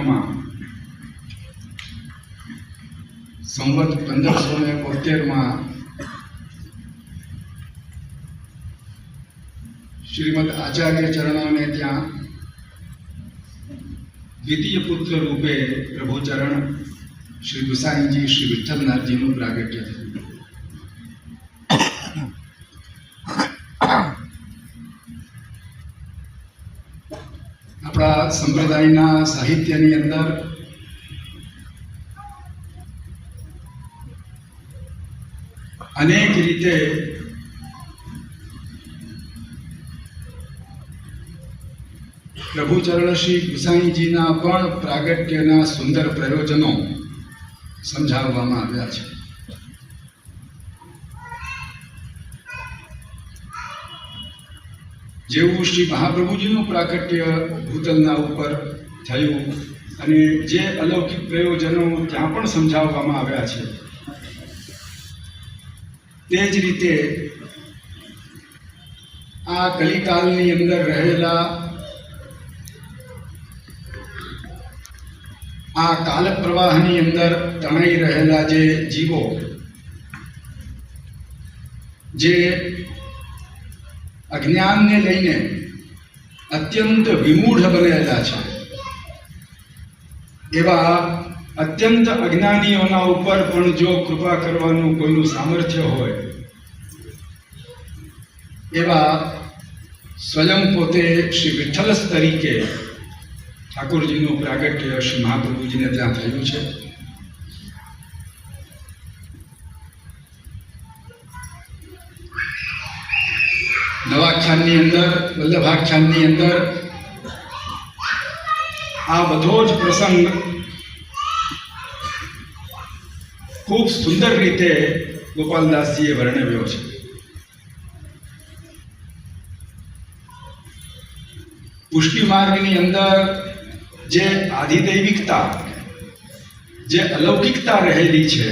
મહિનામાં સંવત 1572 શ્રીમદ આચાર્ય ચરણોને ત્યાં દ્વિતીય પુત્ર રૂપે પ્રભુચરણ શ્રી ગુસાઈજી શ્રી વિઠ્ઠલનાથજીનું પ્રાગટ્ય થયું. આપણા સંપ્રદાયના સાહિત્યની અંદર અનેક રીતે પ્રભુચરણ શ્રી ગુસાઈજીના પણ પ્રાગટ્યના સુંદર પ્રયોજનો સમજાવવામાં આવ્યા છે. જેવું શ્રી મહાપ્રભુજીનું પ્રાગટ્ય ભૂતલના ઉપર થયું અને જે અલૌકિક પ્રયોજનો ત્યાં પણ સમજાવવામાં આવ્યા છે, તે જ રીતે આ કલિકાલની અંદર રહેલા આ કાલ પ્રવાહની અંદર તણાઈ રહેલા જે જીવો, જે અજ્ઞાનને લઈને અત્યંત વિમૂઢ બનેલા છે, એવા અત્યંત અજ્ઞાનીઓના ઉપર પણ જો કૃપા કરવાનું કોઈનું સામર્થ્ય હોય, એવા સ્વયં પોતે શ્રી વિઠ્ઠલ તરીકે ઠાકોરજીનું પ્રાગટ્ય શ્રી મહાપ્રભુજીને ત્યાં થયું છે. નવાખ્યાનની અંદર, વલ્લભાખ્યાનની અંદર આ બધો જ પ્રસંગ ખૂબ સુંદર રીતે ગોપાલદાસજીએ વર્ણવ્યો છે. પુષ્ટિ માર્ગની અંદર જે આધિદૈવિકતા, જે અલૌકિકતા રહેલી છે,